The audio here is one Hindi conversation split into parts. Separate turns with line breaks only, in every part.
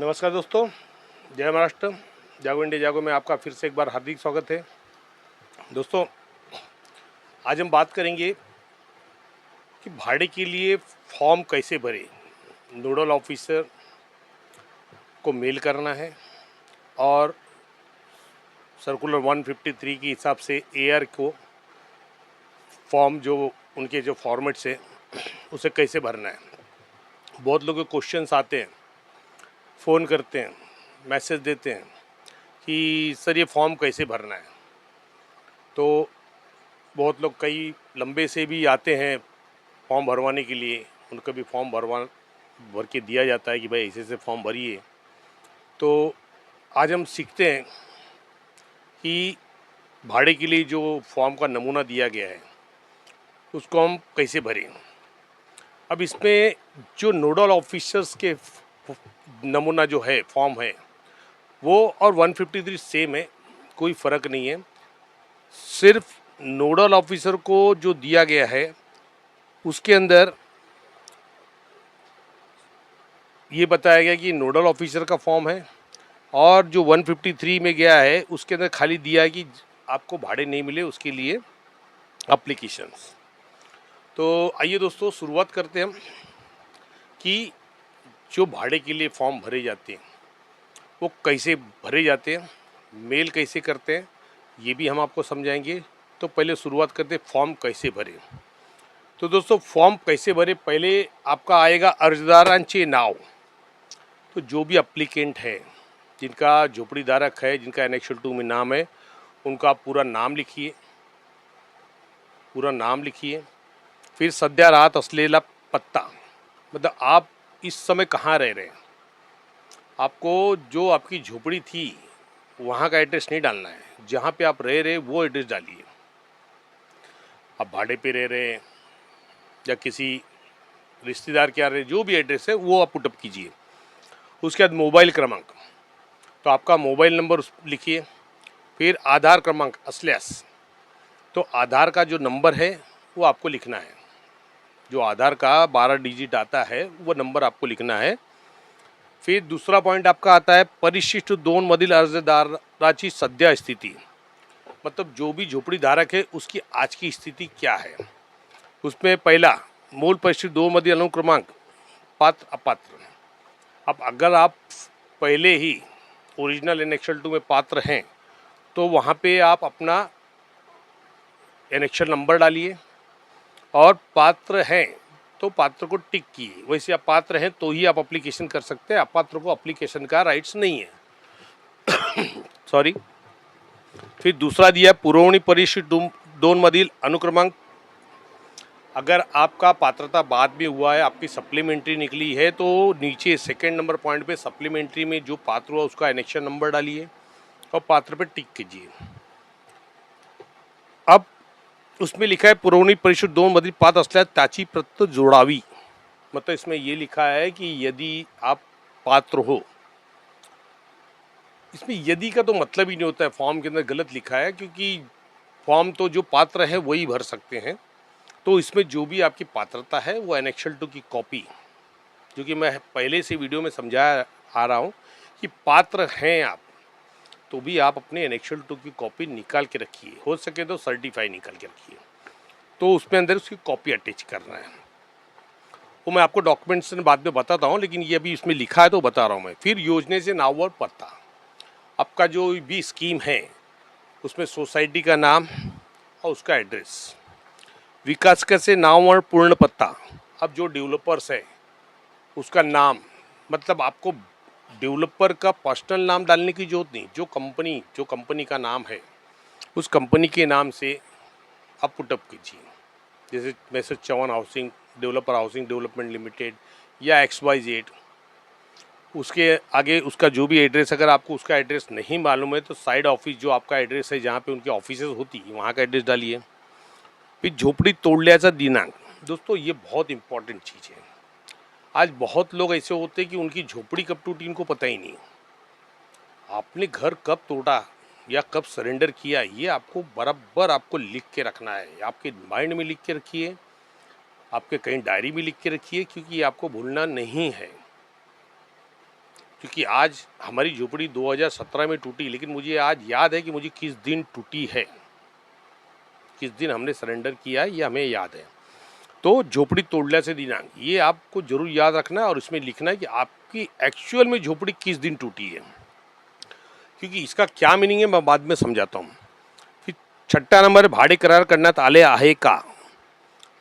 नमस्कार दोस्तों, जय महाराष्ट्र। जागो इंडिया जागो में आपका फिर से एक बार हार्दिक स्वागत है। दोस्तों, आज हम बात करेंगे कि भाड़े के लिए फॉर्म कैसे भरें। नोडल ऑफिसर को मेल करना है और सर्कुलर 153 के हिसाब से एआर को फॉर्म जो उनके जो फॉर्मेट्स है उसे कैसे भरना है। बहुत लोगों के क्वेश्चंस आते हैं, फ़ोन करते हैं, मैसेज देते हैं कि सर ये फॉर्म कैसे भरना है। तो बहुत लोग कई लंबे से भी आते हैं फॉर्म भरवाने के लिए, उनको भी फॉर्म भर के दिया जाता है कि भाई ऐसे फॉर्म भरिए। तो आज हम सीखते हैं कि भाड़े के लिए जो फॉर्म का नमूना दिया गया है उसको हम कैसे भरें। अब इसमें जो नोडल ऑफिसर्स के नमूना जो है फॉर्म है वो और 153 सेम है, कोई फ़र्क नहीं है। सिर्फ नोडल ऑफिसर को जो दिया गया है उसके अंदर ये बताया गया कि नोडल ऑफिसर का फॉर्म है, और जो 153 में गया है उसके अंदर खाली दिया है कि आपको भाड़े नहीं मिले उसके लिए एप्लीकेशंस। तो आइए दोस्तों शुरुआत करते हैं हम कि जो भाड़े के लिए फॉर्म भरे जाते हैं वो कैसे भरे जाते हैं, मेल कैसे करते हैं, ये भी हम आपको समझाएंगे। तो पहले शुरुआत करते हैं फॉर्म कैसे भरें। तो दोस्तों फॉर्म कैसे भरे, पहले आपका आएगा अर्जदारांचे नाव। तो जो भी अप्लीकेंट है, जिनका झोपड़ी धारक है, जिनका एनेक्शल 2 में नाम है, उनका आप पूरा नाम लिखिए, फिर सध्या राहत असलेला पत्ता, मतलब आप इस समय कहाँ रह रहे हैं। आपको जो आपकी झोपड़ी थी वहाँ का एड्रेस नहीं डालना है, जहाँ पे आप रह रहे वो एड्रेस डालिए। आप भाड़े पे रह रहे हैं या किसी रिश्तेदार के यहाँ रहे, जो भी एड्रेस है वो आप पुटअप कीजिए। उसके बाद मोबाइल क्रमांक, तो आपका मोबाइल नंबर लिखिए। फिर आधार क्रमांक असल्यास, तो आधार का जो नंबर है वो आपको लिखना है। जो आधार का 12 डिजिट आता है वो नंबर आपको लिखना है। फिर दूसरा पॉइंट आपका आता है परिशिष्ट 2 मधील अर्जदाराची सध्या स्थिती, मतलब जो भी झोपड़ी धारक है उसकी आज की स्थिति क्या है। उसमें पहला मूल परिशिष्ट 2 मधील अनुक्रमांक पात्र अपात्र। अब अगर आप पहले ही ओरिजिनल एनेक्शल 2 में पात्र हैं तो वहाँ पे आप अपना एनेक्शल नंबर डालिए, और पात्र हैं तो पात्र को टिक किए। वैसे आप पात्र हैं तो ही आप एप्लीकेशन कर सकते हैं, अपात्र को एप्लीकेशन का राइट्स नहीं है। सॉरी। फिर दूसरा दिया पुरवणी परिशिष्ट 2 मधील अनुक्रमांक। अगर आपका पात्रता बाद में हुआ है, आपकी सप्लीमेंट्री निकली है, तो नीचे सेकंड नंबर पॉइंट पे सप्लीमेंट्री में जो पात्र हुआ उसका एनेक्शन नंबर डालिए और पात्र पे टिक कीजिए। अब उसमें लिखा है पुरवणी परिशिष्ट 2 मधील पात्र असल्यास त्याची प्रत जोडावी, मतलब इसमें ये लिखा है कि यदि आप पात्र हो। इसमें यदि का तो मतलब ही नहीं होता है, फॉर्म के अंदर गलत लिखा है, क्योंकि फॉर्म तो जो पात्र है वही भर सकते हैं। तो इसमें जो भी आपकी पात्रता है वो एनेक्शल 2 की कॉपी, जो कि मैं पहले से वीडियो में समझा आ रहा हूँ कि पात्र हैं आप तो भी आप अपने एनेक्शल 2 की कॉपी निकाल के रखिए, हो सके तो सर्टिफाई निकाल के रखिए। तो उसमें अंदर उसकी कॉपी अटैच करना है, वो मैं आपको डॉक्यूमेंट्स बाद में बताता हूँ, लेकिन ये अभी इसमें लिखा है तो बता रहा हूँ मैं। फिर योजना से नाम और पता, आपका जो भी स्कीम है उसमें सोसाइटी का नाम और उसका एड्रेस, विकास से नाम और पूर्ण पत्ता। अब जो डेवलपर्स है उसका नाम, मतलब आपको डेवलपर का पर्सनल नाम डालने की जरूरत नहीं, जो कंपनी का नाम है उस कंपनी के नाम से आप पुटअप कीजिए। जैसे मैसेज चौहान हाउसिंग डेवलपमेंट लिमिटेड या XYZ। उसके आगे उसका जो भी एड्रेस, अगर आपको उसका एड्रेस नहीं मालूम है तो साइड ऑफिस जो आपका एड्रेस है जहाँ पे उनकी ऑफिसेज होती है वहाँ का एड्रेस डालिए। फिर झोपड़ी तोडल्याचा दिनांक, दोस्तों ये बहुत इंपॉर्टेंट चीज़ है। आज बहुत लोग ऐसे होते हैं कि उनकी झोपड़ी कब टूटी इनको पता ही नहीं। आपने घर कब तोड़ा या कब सरेंडर किया ये आपको बराबर आपको लिख के रखना है, आपके माइंड में लिख के रखिए, आपके कहीं डायरी में लिख के रखिए, क्योंकि आपको भूलना नहीं है। क्योंकि आज हमारी झोपड़ी 2017 में टूटी, लेकिन मुझे आज याद है कि मुझे किस दिन टूटी है, किस दिन हमने सरेंडर किया है, ये हमें याद है। तो झोपड़ी तोड़ल्याचे दिनांक ये आपको जरूर याद रखना है और इसमें लिखना है कि आपकी एक्चुअल में झोपड़ी किस दिन टूटी है, क्योंकि इसका क्या मीनिंग है मैं बाद में समझाता हूँ। फिर छठा नंबर, भाड़े करार करण्यात आले आहे का।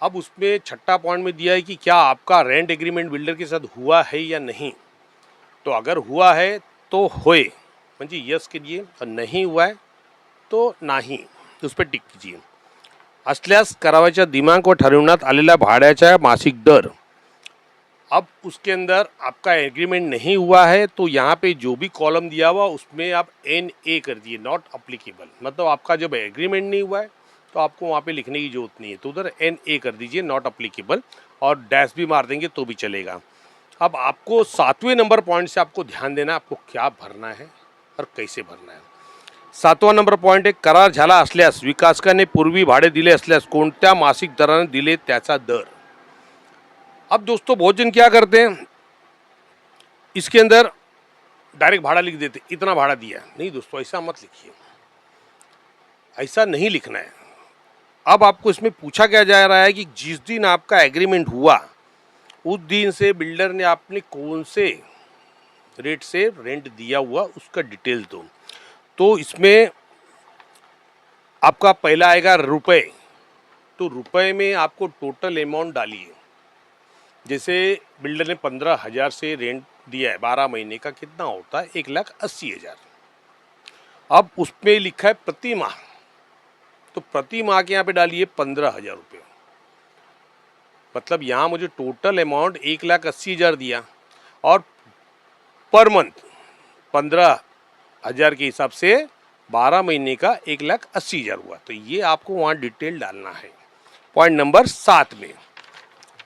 अब उसमें छठा पॉइंट में दिया है कि क्या आपका रेंट एग्रीमेंट बिल्डर के साथ हुआ है या नहीं। तो अगर हुआ है तो होय म्हणजे यस कीजिए, और नहीं हुआ है तो नाही, उस पर टिक कीजिए। असल्यास करावाच्या दिनांक व ठरवण्यात आलेल्या भाड्याचा मासिक दर। अब उसके अंदर आपका एग्रीमेंट नहीं हुआ है तो यहाँ पे जो भी कॉलम दिया हुआ उसमें आप NA कर दिए, नॉट अप्लीकेबल। मतलब आपका जब एग्रीमेंट नहीं हुआ है तो आपको वहाँ पे लिखने की जरूरत नहीं है, तो उधर NA कर दीजिए, नॉट अप्लीकेबल, और डैश भी मार देंगे तो भी चलेगा। अब आपको 7वें नंबर पॉइंट से आपको ध्यान देना है, आपको क्या भरना है और कैसे भरना है। 7वां नंबर पॉइंट आहे, करार झाला असल्यास विकासकाने पूर्वी भाडे दिले असल्यास कोणत्या मासिक दराने दिले त्याचा दर। अब दोस्तों बहुत जन क्या करते हैं, इसके अंदर डायरेक्ट भाड़ा लिख देते, इतना भाड़ा दिया। नहीं दोस्तों, ऐसा मत लिखिए, ऐसा नहीं लिखना है। अब आपको इसमें पूछा क्या जा रहा है कि जिस दिन आपका एग्रीमेंट हुआ उस दिन से बिल्डर ने आपने कौन से रेट से रेंट दिया हुआ उसका डिटेल दो। तो इसमें आपका पहला आएगा रुपए, तो रुपए में आपको टोटल अमाउंट डालिए। जैसे बिल्डर ने 15,000 से रेंट दिया है, 12 महीने का कितना होता है, 1,80,000। अब उसमें लिखा है प्रति माह, तो प्रति माह के यहाँ पे डालिए 15,000 रुपये। मतलब यहाँ मुझे टोटल अमाउंट 1,80,000 दिया और पर मंथ 15,000 के हिसाब से 12 महीने का 1,80,000 हुआ। तो ये आपको वहाँ डिटेल डालना है पॉइंट नंबर 7 में।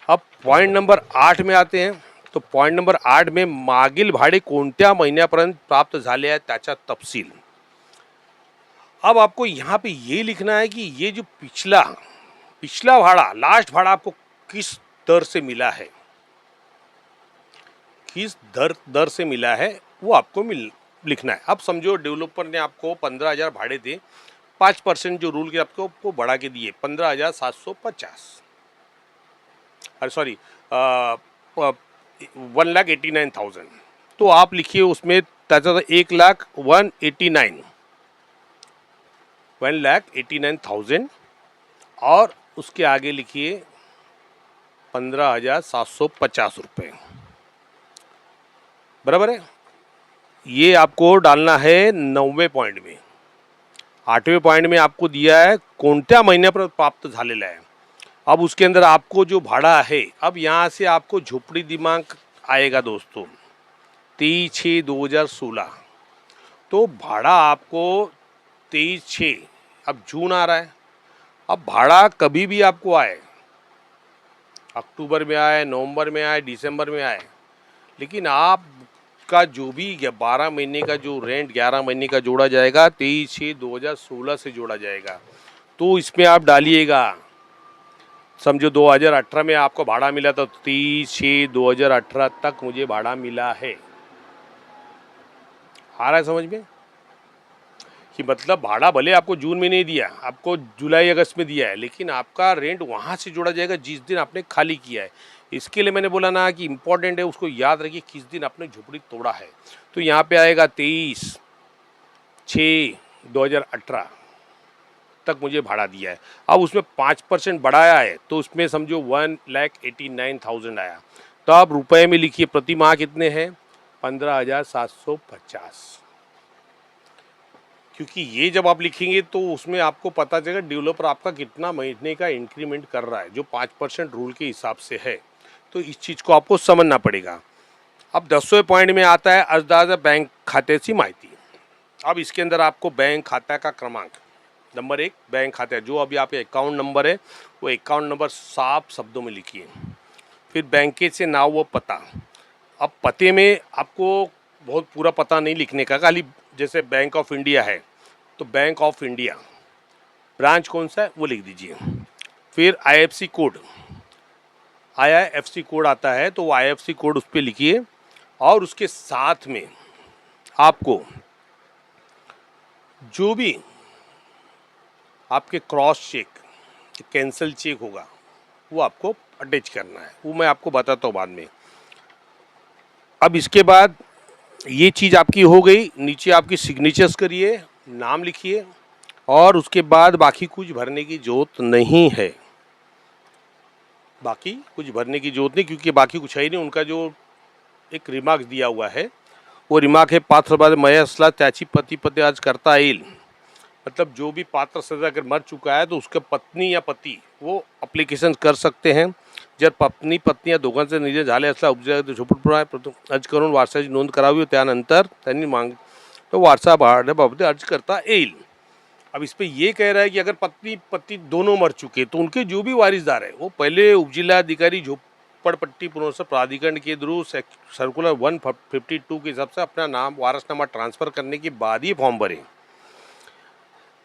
अब पॉइंट नंबर 8 में आते हैं। तो पॉइंट नंबर 8 में मागील भाडे कोणत्या महिन्यापर्यंत प्राप्त झाले आहे त्याचा तपशील। अब आपको यहाँ पे ये लिखना है कि ये जो पिछला भाड़ा, लास्ट भाड़ा आपको किस दर से मिला है, किस दर से मिला है वो आपको लिखना है। अब समझो डेवलपर ने आपको 15,000 भाड़े दे, 5% जो रूल के आपको बढ़ा के दिए 15,750, अरे सॉरी 1,89,000। तो आप लिखिए उसमें त्याचा 1,89,000 और उसके आगे लिखिए 15,750 रुपये, बराबर है। ये आपको डालना है 9वें पॉइंट में। 8वें पॉइंट में आपको दिया है कोणत्या महिन्यापर्यंत प्राप्त झालेला है। अब उसके अंदर आपको जो भाड़ा है, अब यहाँ से आपको झोपड़ी दिनांक आएगा दोस्तों 23/6/2016। तो भाड़ा आपको 23/6, अब जून आ रहा है, अब भाड़ा कभी भी आपको आए, अक्टूबर में आए, नवंबर में आए, दिसंबर में आए, लेकिन आपका जो भी 12 महीने का जो रेंट 11 महीने का जोड़ा जाएगा 23/6/2016 से जोड़ा जाएगा। तो इसमें आप डालिएगा, समझो 2018 में आपको भाड़ा मिला तो 23/6/2018 तक मुझे भाड़ा मिला है। आ रहा है समझ में कि मतलब भाड़ा भले आपको जून में नहीं दिया, आपको जुलाई अगस्त में दिया है, लेकिन आपका रेंट वहाँ से जोड़ा जाएगा जिस दिन आपने खाली किया है। इसके लिए मैंने बोला ना कि इम्पोर्टेंट है, उसको याद रखिए किस दिन आपने झोपड़ी तोड़ा है। तो यहाँ पे आएगा 23/6/2018 तक मुझे भाड़ा दिया है। अब उसमें 5% बढ़ाया है तो उसमें समझो 1,89,000 आया। तो आप रुपए में लिखिए प्रति माह कितने हैं, 15,750। क्योंकि ये जब आप लिखेंगे तो उसमें आपको पता चलेगा डेवलपर आपका कितना महीने का इंक्रीमेंट कर रहा है, जो 5% रूल के हिसाब से है। तो इस चीज़ को आपको समझना पड़ेगा। अब 10वें पॉइंट में आता है अर्जदार बैंक खात्याची माहिती। अब इसके अंदर आपको बैंक खाता का क्रमांक, नंबर 1 बैंक खाता, जो अभी आपका अकाउंट नंबर है वो अकाउंट नंबर साफ शब्दों में लिखिए। फिर बैंक से नाव व पता। अब पते में आपको बहुत पूरा पता नहीं लिखने का, खाली जैसे बैंक ऑफ इंडिया है तो बैंक ऑफ इंडिया, ब्रांच कौन सा है वो लिख दीजिए। फिर IFC कोड, IIFC कोड आता है तो वो IFC कोड उस पर लिखिए और उसके साथ में आपको जो भी आपके क्रॉस चेक, कैंसल चेक होगा, वो आपको अटैच करना है। वो मैं आपको बताता हूँ बाद में। अब इसके बाद ये चीज़ आपकी हो गई। नीचे आपकी सिग्नेचर्स करिए, नाम लिखिए, और उसके बाद बाकी कुछ भरने की जरूरत नहीं है। बाकी कुछ भरने की जरूरत नहीं, क्योंकि बाकी कुछ है ही नहीं। उनका जो एक रिमार्क दिया हुआ है, वो रिमार्क है, पात्र बाद मय असला त्याची पति पति आज करता येईल। मतलब जो भी पात्र सजा अगर मर चुका है तो उसके पत्नी या पती वो अप्लिकेशन कर सकते हैं। जर पत्नी पत्नी या दोघांचे निधन झाले असला उपजात झोपडपट्टी अर्ज करून वारसाची नोंद करावी, त्यानंतर त्यांनी मांग तो वारसा भाड्याबाबत अर्ज करता येईल। अब इस पे ये कह रहा है कि अगर पत्नी पति दोनों मर चुके तो उनके जो भी वारिसदार है वो पहले उपजिलाधिकारी झोपड़पट्टी पुनर्वास प्राधिकरण के थ्रू सर्कुलर 152 के हिसाब से अपना नाम वारसनामा ट्रांसफर करने के बाद ही फॉर्म भरें।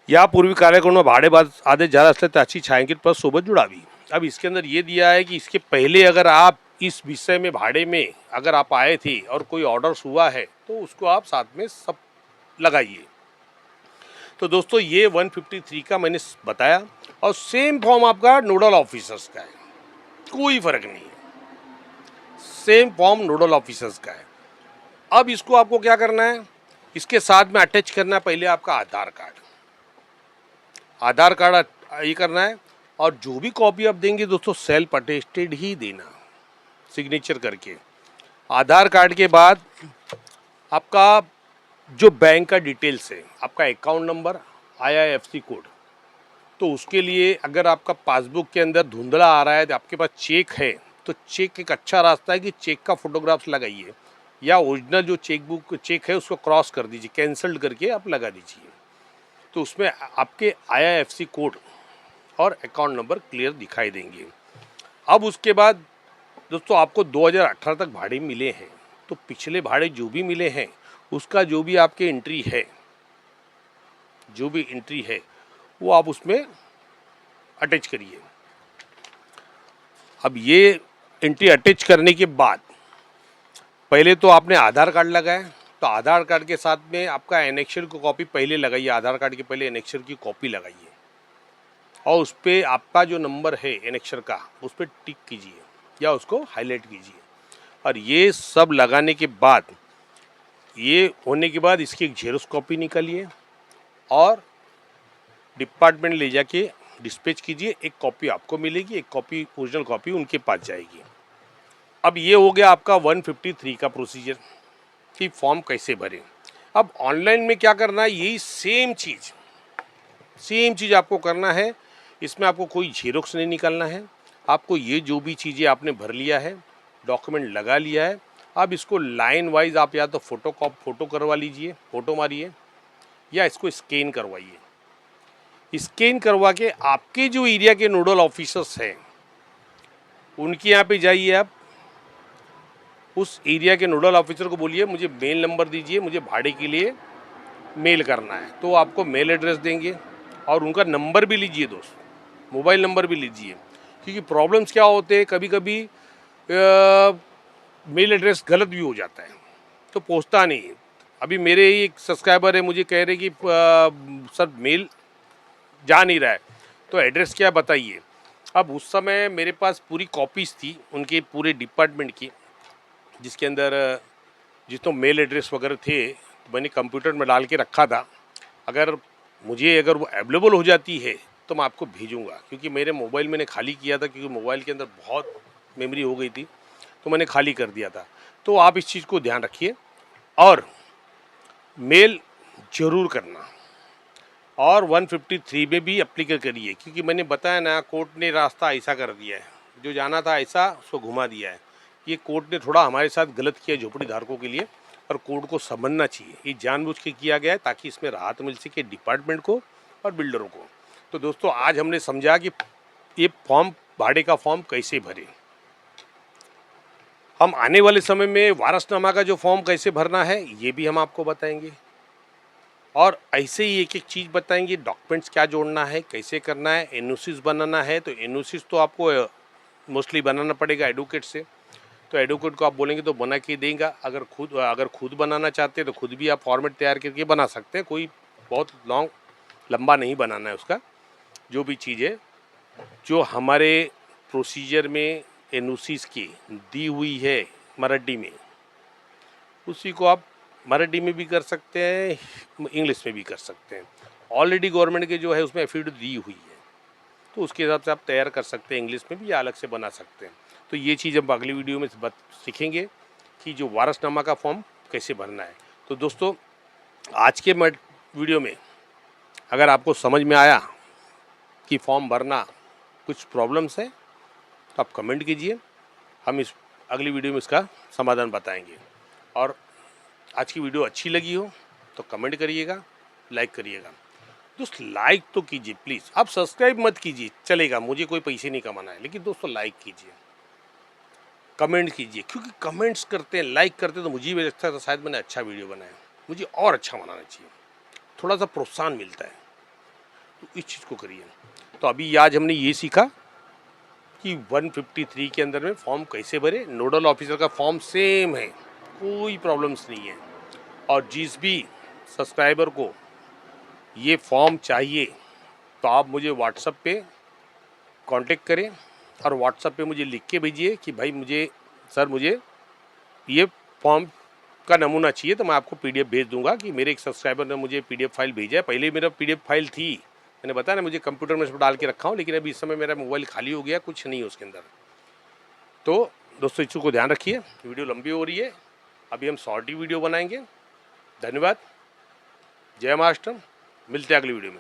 यापूर्वी कार्यक्रम भाडेबाज आदेश झाला असल्यास त्याची छायांकित प्रत सोबत जुड़ावी। अब इसके अंदर ये दिया है कि इसके पहले अगर आप इस विषय में भाड़े में अगर आप आए थे और कोई ऑर्डर्स हुआ है तो उसको आप साथ में सब लगाइए। तो दोस्तों ये 153 का मैंने बताया, और सेम फॉर्म आपका नोडल ऑफिसर्स का है, कोई फर्क नहीं है, सेम फॉर्म नोडल ऑफिसर्स का है। अब इसको आपको क्या करना है, इसके साथ में अटैच करना है पहले आपका आधार कार्ड। आधार कार्ड ये करना है, और जो भी कॉपी आप देंगे दोस्तों सेल्फ अटेस्टेड ही देना, सिग्नेचर करके। आधार कार्ड के बाद आपका जो बैंक का डिटेल्स है, आपका अकाउंट नंबर, IIFC कोड, तो उसके लिए अगर आपका पासबुक के अंदर धुंधला आ रहा है तो आपके पास चेक है, तो चेक एक अच्छा रास्ता है कि चेक का फोटोग्राफ्स लगाइए, या ओरिजिनल जो चेक है उसको क्रॉस कर दीजिए, कैंसल्ड करके आप लगा दीजिए। तो उसमें आपके IIFC कोड और अकाउंट नंबर क्लियर दिखाई देंगे। अब उसके बाद दोस्तों आपको 2018 तक भाड़े मिले हैं, तो पिछले भाड़े जो भी मिले हैं उसका जो भी आपके एंट्री है वो आप उसमें अटैच करिए। अब ये एंट्री अटैच करने के बाद पहले तो आपने आधार कार्ड लगाया, तो आधार कार्ड के साथ में आपका एनेक्शर की कॉपी पहले लगाइए। आधार कार्ड के पहले एनेक्शर की कॉपी लगाइए, और उस पर आपका जो नंबर है एनेक्शर का उस पर टिक कीजिए या उसको हाईलाइट कीजिए। और ये सब लगाने के बाद, ये होने के बाद इसकी एक जेरोक्स कॉपी निकालिए और डिपार्टमेंट ले जाके डिस्पैच कीजिए। एक कॉपी आपको मिलेगी, एक कॉपी ओरिजिनल कॉपी उनके पास जाएगी। अब ये हो गया आपका 153 का प्रोसीजर कि फॉर्म कैसे भरें। अब ऑनलाइन में क्या करना है, यही सेम चीज़ आपको करना है। इसमें आपको कोई जेरोक्स नहीं निकालना है। आपको ये जो भी चीज़ें आपने भर लिया है, डॉक्यूमेंट लगा लिया है, अब इसको लाइन वाइज आप या तो फोटो करवा लीजिए, फोटो मारिए, या इसको स्कैन करवाइए। स्कैन करवा के आपके जो एरिया के नोडल ऑफिसर्स हैं उनके यहाँ पे जाइए। आप उस एरिया के नोडल ऑफिसर को बोलिए मुझे मेल नंबर दीजिए, मुझे भाड़े के लिए मेल करना है, तो आपको मेल एड्रेस देंगे। और उनका नंबर भी लीजिए दोस्त, मोबाइल नंबर भी लीजिए, क्योंकि प्रॉब्लम्स क्या होते हैं, कभी कभी मेल एड्रेस गलत भी हो जाता है तो पहुंचता नहीं है। अभी मेरे ही एक सब्सक्राइबर है, मुझे कह रहे कि सर मेल जा नहीं रहा है, तो एड्रेस क्या बताइए। अब उस समय मेरे पास पूरी कॉपीज़ थी उनके पूरे डिपार्टमेंट की, जिसके अंदर जितने मेल एड्रेस वगैरह थे तो मैंने कंप्यूटर में डाल के रखा था। अगर वो अवेलेबल हो जाती है तो मैं आपको भेजूंगा, क्योंकि मेरे मोबाइल मैंने खाली किया था, क्योंकि मोबाइल के अंदर बहुत मेमोरी हो गई थी तो मैंने खाली कर दिया था। तो आप इस चीज़ को ध्यान रखिए और मेल जरूर करना, और 153 में भी अप्लीकेशन करिए, क्योंकि मैंने बताया ना, कोर्ट ने रास्ता ऐसा कर दिया है, जो जाना था ऐसा उसको घुमा दिया है। ये कोर्ट ने थोड़ा हमारे साथ गलत किया झोपड़ी धारकों के लिए, और कोर्ट को समझना चाहिए ये जानबूझ के किया गया है ताकि इसमें राहत मिल सके डिपार्टमेंट को और बिल्डरों को। तो दोस्तों आज हमने समझा कि ये फॉर्म, भाड़े का फॉर्म कैसे भरें। हम आने वाले समय में वारसनामा का जो फॉर्म कैसे भरना है ये भी हम आपको बताएंगे, और ऐसे ही एक एक चीज़ बताएंगे, डॉक्यूमेंट्स क्या जोड़ना है, कैसे करना है। एनओसीज बनाना है तो एनओसीज तो आपको मोस्टली बनाना पड़ेगा एडवोकेट से। तो एडवोकेट को आप बोलेंगे तो बना के देगा। अगर खुद बनाना चाहते हैं तो खुद भी आप फॉर्मेट तैयार करके बना सकते हैं, कोई बहुत लंबा नहीं बनाना है उसका। जो भी चीज़ है जो हमारे प्रोसीजर में एनओसीज की दी हुई है मराठी में, उसी को आप मराठी में भी कर सकते हैं, इंग्लिश में भी कर सकते हैं। ऑलरेडी गवर्नमेंट के जो है उसमें एफिडेविट दी हुई है, तो उसके हिसाब से आप तैयार कर सकते हैं, इंग्लिश में भी या अलग से बना सकते हैं। तो ये चीज़ हम अगली वीडियो में सीखेंगे कि जो वारसनामा का फॉर्म कैसे भरना है। तो दोस्तों, आज के वीडियो में अगर आपको समझ में आया कि फॉर्म भरना कुछ प्रॉब्लम्स है तो आप कमेंट कीजिए, हम इस अगली वीडियो में इसका समाधान बताएंगे। और आज की वीडियो अच्छी लगी हो तो कमेंट करिएगा, लाइक करिएगा। दोस्त लाइक तो कीजिए प्लीज़, आप सब्सक्राइब मत कीजिए, चलेगा, मुझे कोई पैसे नहीं कमाना है, लेकिन दोस्तों लाइक कीजिए, कमेंट कीजिए, क्योंकि कमेंट्स करते हैं, लाइक करते हैं तो मुझे भी लगता है शायद मैंने अच्छा वीडियो बनाया, मुझे और अच्छा बनाना चाहिए, थोड़ा सा प्रोत्साहन मिलता है, तो इस चीज़ को करिए। तो अभी आज हमने ये सीखा कि 153 के अंदर में फॉर्म कैसे भरे। नोडल ऑफिसर का फॉर्म सेम है, कोई प्रॉब्लम्स नहीं है। और जिस भी सब्सक्राइबर को ये फॉर्म चाहिए तो आप मुझे व्हाट्सएप पे कांटेक्ट करें और व्हाट्सएप पे मुझे लिख के भेजिए कि भाई मुझे ये फॉर्म का नमूना चाहिए, तो मैं आपको पीडीएफ भेज दूंगा। कि मेरे एक सब्सक्राइबर ने मुझे पीडीएफ फाइल भेजा है, पहले मेरा पीडीएफ फाइल थी, मैंने बताया ना मुझे कंप्यूटर में डाल के रखा हूँ, लेकिन अभी इस समय मेरा मोबाइल खाली हो गया, कुछ नहीं है उसके अंदर। तो दोस्तों इस चीज़ को ध्यान रखिए, वीडियो लंबी हो रही है, अभी हम शॉर्ट ही वीडियो बनाएंगे। धन्यवाद, जय महाराष्ट्र, मिलते हैं अगली वीडियो में।